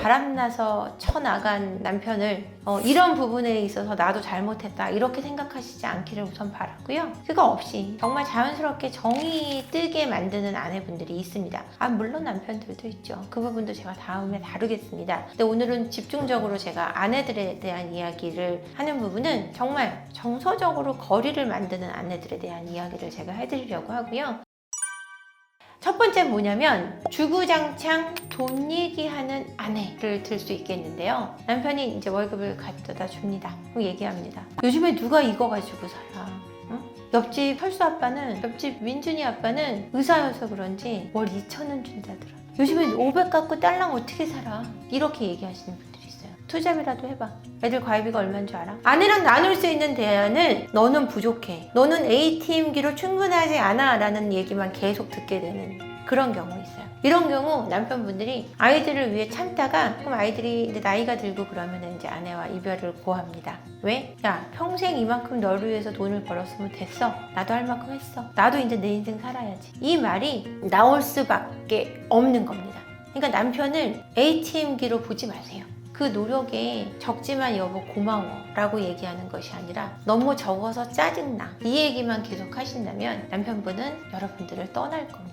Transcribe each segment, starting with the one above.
바람나서 쳐나간 남편을 이런 부분에 있어서 나도 잘못했다 이렇게 생각하시지 않기를 우선 바라고요. 그거 없이 정말 자연스럽게 정이 뜨게 만드는 아내분들이 있습니다. 물론 남편들도 있죠. 그 부분도 제가 다음에 다루겠습니다. 근데 오늘은 집중적으로 제가 아내들에 대한 이야기를 하는 부분은 정말 정서적으로 거리를 만드는 아내들에 대한 이야기를 제가 해드리려고 하고요. 첫 번째 뭐냐면 주구장창 돈 얘기하는 아내를 들 수 있겠는데요. 남편이 이제 월급을 가져다 줍니다. 그럼 얘기합니다. 요즘에 누가 이거 가지고 살아? 응? 옆집 철수 아빠는, 옆집 민준이 아빠는 의사여서 그런지 월 2,000원 준다더라. 요즘에 500 갖고 딸랑 어떻게 살아? 이렇게 얘기하시는 분들이 있어요. 투잡이라도 해봐. 애들 과외비가 얼마인 줄 알아? 아내랑 나눌 수 있는 대안은 너는 부족해. 너는 ATM기로 충분하지 않아. 라는 얘기만 계속 듣게 되는 그런 경우 있어요. 이런 경우 남편분들이 아이들을 위해 참다가 그럼 아이들이 이제 나이가 들고 그러면 이제 아내와 이별을 고합니다. 왜? 야, 평생 이만큼 너를 위해서 돈을 벌었으면 됐어. 나도 할 만큼 했어. 나도 이제 내 인생 살아야지. 이 말이 나올 수밖에 없는 겁니다. 그러니까 남편을 ATM기로 보지 마세요. 그 노력에 적지만 여보 고마워 라고 얘기하는 것이 아니라 너무 적어서 짜증나 이 얘기만 계속 하신다면 남편분은 여러분들을 떠날 겁니다.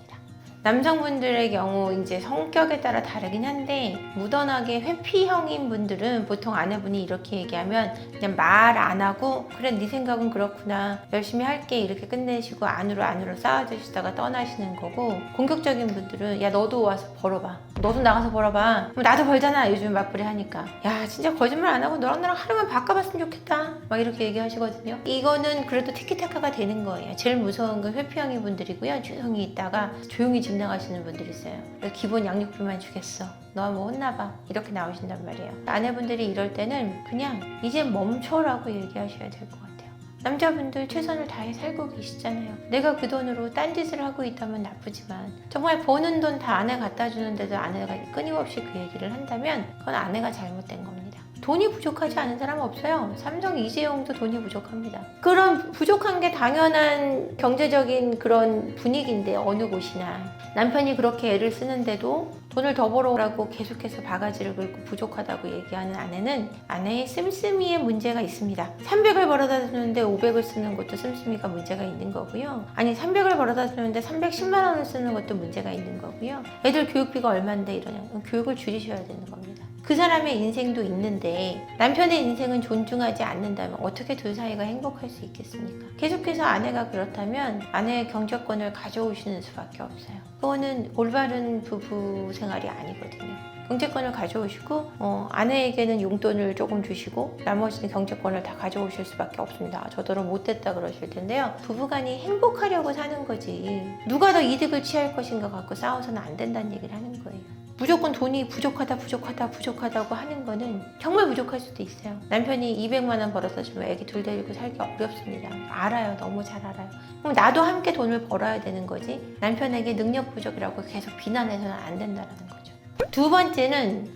남성분들의 경우 이제 성격에 따라 다르긴 한데 무던하게 회피형인 분들은 보통 아내분이 이렇게 얘기하면 그냥 말 안 하고 그래 네 생각은 그렇구나 열심히 할게 이렇게 끝내시고 안으로 싸워주시다가 떠나시는 거고, 공격적인 분들은 야 너도 와서 벌어봐, 너도 나가서 벌어봐, 그럼 나도 벌잖아 요즘 맞벌이 하니까, 야 진짜 거짓말 안 하고 너랑 나랑 하루만 바꿔봤으면 좋겠다 막 이렇게 얘기하시거든요. 이거는 그래도 티키타카가 되는 거예요. 제일 무서운 건 회피형인 분들이고요. 조용히 있다가 조용히 집 나가시는 분들이 있어요. 기본 양육비만 주겠어, 너 뭐 혼나봐 이렇게 나오신단 말이에요. 아내분들이 이럴 때는 그냥 이제 멈춰라고 얘기하셔야 될 것 같아요. 남자분들 최선을 다해 살고 계시잖아요. 내가 그 돈으로 딴짓을 하고 있다면 나쁘지만 정말 버는 돈 다 아내 갖다 주는데도 아내가 끊임없이 그 얘기를 한다면 그건 아내가 잘못된 겁니다. 돈이 부족하지 않은 사람 없어요. 삼성 이재용도 돈이 부족합니다. 그런 부족한 게 당연한 경제적인 그런 분위기인데 어느 곳이나 남편이 그렇게 애를 쓰는데도 돈을 더 벌어오라고 계속해서 바가지를 긁고 부족하다고 얘기하는 아내는 아내의 씀씀이에 문제가 있습니다. 300을 벌어다 주는데 500을 쓰는 것도 씀씀이가 문제가 있는 거고요. 아니 300을 벌어다 주는데 310만 원을 쓰는 것도 문제가 있는 거고요. 애들 교육비가 얼만데 이러냐, 교육을 줄이셔야 되는 겁니다. 그 사람의 인생도 있는데 남편의 인생은 존중하지 않는다면 어떻게 두 사이가 행복할 수 있겠습니까? 계속해서 아내가 그렇다면 아내의 경제권을 가져오시는 수밖에 없어요. 그거는 올바른 부부 생활이 아니거든요. 경제권을 가져오시고 아내에게는 용돈을 조금 주시고 나머지는 경제권을 다 가져오실 수밖에 없습니다. 저더러 못됐다 그러실 텐데요. 부부간이 행복하려고 사는 거지 누가 더 이득을 취할 것인가 갖고 싸워서는 안 된다는 얘기를 하는 거예요. 무조건 돈이 부족하다고 하는 거는 정말 부족할 수도 있어요. 남편이 200만 원 벌어다 주면 애기 둘 데리고 살기 어렵습니다. 알아요. 너무 잘 알아요. 그럼 나도 함께 돈을 벌어야 되는 거지 남편에게 능력 부족이라고 계속 비난해서는 안 된다는 거죠. 두 번째는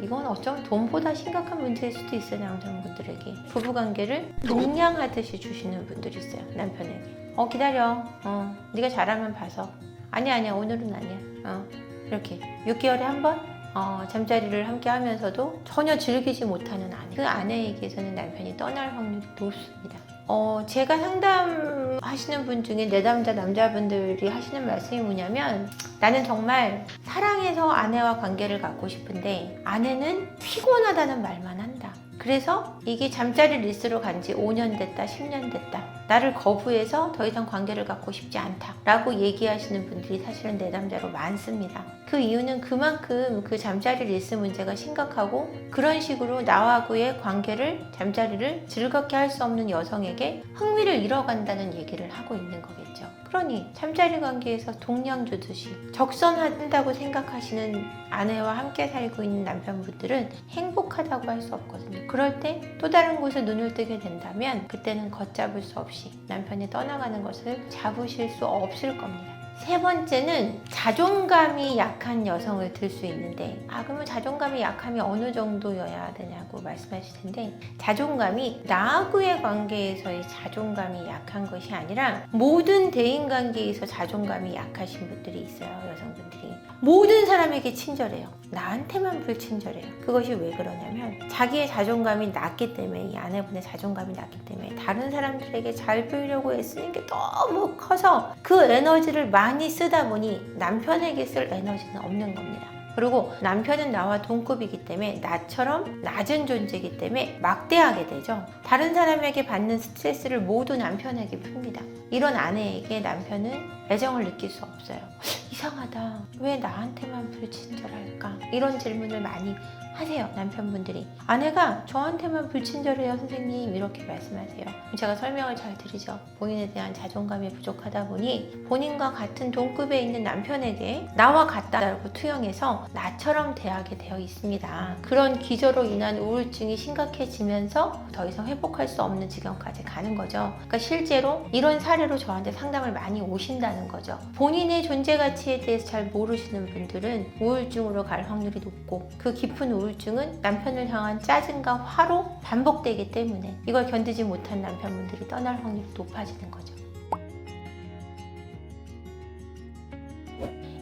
이건 어쩌면 돈보다 심각한 문제일 수도 있어요. 남성분들에게 부부관계를 동냥하듯이 주시는 분들이 있어요. 남편에게 기다려, 네가 잘하면 봐서, 아니야 오늘은 아니야, 이렇게 6개월에 한 번 잠자리를 함께 하면서도 전혀 즐기지 못하는 아내, 그 아내에게서는 남편이 떠날 확률이 높습니다. 제가 상담하시는 분 중에 내담자 남자분들이 하시는 말씀이 뭐냐면 나는 정말 사랑해서 아내와 관계를 갖고 싶은데 아내는 피곤하다는 말만 한다. 그래서 이게 잠자리 리스로 간 지 5년 됐다 10년 됐다, 나를 거부해서 더 이상 관계를 갖고 싶지 않다 라고 얘기하시는 분들이 사실은 내담자로 많습니다. 그 이유는 그만큼 그 잠자리 리스 문제가 심각하고 그런 식으로 나와의 관계를, 잠자리를 즐겁게 할 수 없는 여성에게 흥미를 잃어간다는 얘기를 하고 있는 거겠죠. 그러니 잠자리 관계에서 동냥 주듯이 적선한다고 생각하시는 아내와 함께 살고 있는 남편분들은 행복하다고 할 수 없거든요. 그럴 때 또 다른 곳에 눈을 뜨게 된다면 그때는 걷잡을 수 없이 남편이 떠나가는 것을 잡으실 수 없을 겁니다. 세 번째는 자존감이 약한 여성을 들 수 있는데, 그러면 자존감이 약함이 어느 정도여야 되냐고 말씀하실 텐데, 자존감이 나하고의 관계에서의 자존감이 약한 것이 아니라 모든 대인관계에서 자존감이 약하신 분들이 있어요. 여성분들이 모든 사람에게 친절해요. 나한테만 불친절해요. 그것이 왜 그러냐면 자기의 자존감이 낮기 때문에, 이 아내분의 자존감이 낮기 때문에 다른 사람들에게 잘 보이려고 애쓰는 게 너무 커서 그 에너지를 많이 쓰다 보니 남편에게 쓸 에너지는 없는 겁니다. 그리고 남편은 나와 동급이기 때문에 나처럼 낮은 존재이기 때문에 막대하게 되죠. 다른 사람에게 받는 스트레스를 모두 남편에게 풉니다. 이런 아내에게 남편은 애정을 느낄 수 없어요. 이상하다. 왜 나한테만 불친절할까? 이런 질문을 많이 하세요, 남편분들이. 아내가 저한테만 불친절해요, 선생님. 이렇게 말씀하세요. 제가 설명을 잘 드리죠. 본인에 대한 자존감이 부족하다 보니 본인과 같은 동급에 있는 남편에게 나와 같다고 투영해서 나처럼 대하게 되어 있습니다. 그런 기저로 인한 우울증이 심각해지면서 더 이상 회복할 수 없는 지경까지 가는 거죠. 그러니까 실제로 이런 사례로 저한테 상담을 많이 오신다는 거죠. 본인의 존재 가치에 대해서 잘 모르시는 분들은 우울증으로 갈 확률이 높고, 그 깊은 우울증은 남편을 향한 짜증과 화로 반복되기 때문에 이걸 견디지 못한 남편분들이 떠날 확률이 높아지는 거죠.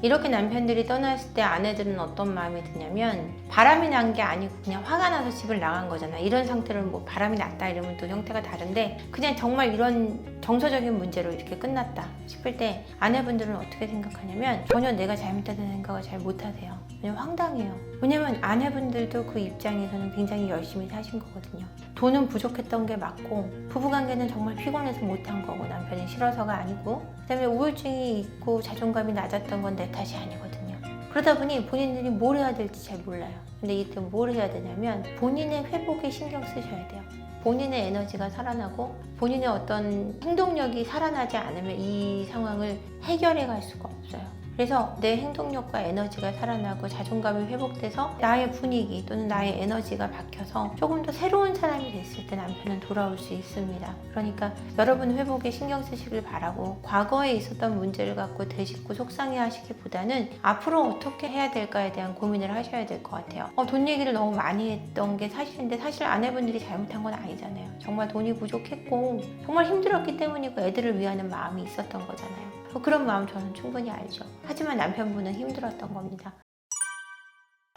이렇게 남편들이 떠났을 때 아내들은 어떤 마음이 드냐면, 바람이 난 게 아니고 그냥 화가 나서 집을 나간 거잖아. 이런 상태로 뭐 바람이 났다 이러면 또 형태가 다른데, 그냥 정말 이런 정서적인 문제로 이렇게 끝났다 싶을 때 아내분들은 어떻게 생각하냐면 전혀 내가 잘못했다는 생각을 잘 못하세요. 그냥 황당해요. 왜냐면 아내분들도 그 입장에서는 굉장히 열심히 사신 거거든요. 돈은 부족했던 게 맞고, 부부관계는 정말 피곤해서 못한 거고, 남편이 싫어서가 아니고, 그다음에 우울증이 있고 자존감이 낮았던 건 내 탓이 아니거든요. 그러다 보니 본인들이 뭘 해야 될지 잘 몰라요. 근데 이때 뭘 해야 되냐면 본인의 회복에 신경 쓰셔야 돼요. 본인의 에너지가 살아나고 본인의 어떤 행동력이 살아나지 않으면 이 상황을 해결해 갈 수가 없어요. 그래서 내 행동력과 에너지가 살아나고 자존감이 회복돼서 나의 분위기 또는 나의 에너지가 바뀌어서 조금 더 새로운 사람이 됐을 때 남편은 돌아올 수 있습니다. 그러니까 여러분 회복에 신경 쓰시길 바라고, 과거에 있었던 문제를 갖고 되짚고 속상해 하시기보다는 앞으로 어떻게 해야 될까에 대한 고민을 하셔야 될 것 같아요. 돈 얘기를 너무 많이 했던 게 사실인데, 사실 아내분들이 잘못한 건 아니잖아요. 정말 돈이 부족했고 정말 힘들었기 때문이고 애들을 위하는 마음이 있었던 거잖아요. 그런 마음 저는 충분히 알죠. 하지만 남편분은 힘들었던 겁니다.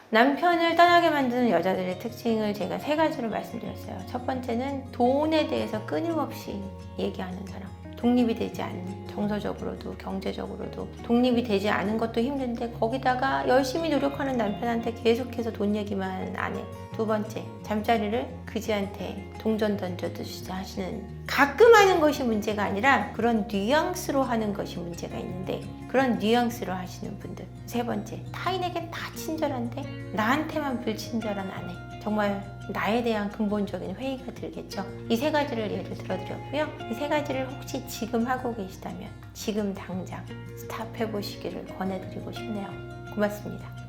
남편을 떠나게 만드는 여자들의 특징을 제가 3가지로 말씀드렸어요. 첫 번째는 돈에 대해서 끊임없이 얘기하는 사람. 독립이 되지 않는, 정서적으로도 경제적으로도 독립이 되지 않은 것도 힘든데 거기다가 열심히 노력하는 남편한테 계속해서 돈 얘기만 안 해. 두 번째, 잠자리를 그지한테 동전 던져주시자 하시는, 가끔 하는 것이 문제가 아니라 그런 뉘앙스로 하는 것이 문제가 있는데 그런 뉘앙스로 하시는 분들. 세 번째, 타인에게 다 친절한데 나한테만 불친절한 아내. 정말 나에 대한 근본적인 회의가 들겠죠. 이 3가지를 예를 들어드렸고요. 이 3가지를 혹시 지금 하고 계시다면 지금 당장 스탑해보시기를 권해드리고 싶네요. 고맙습니다.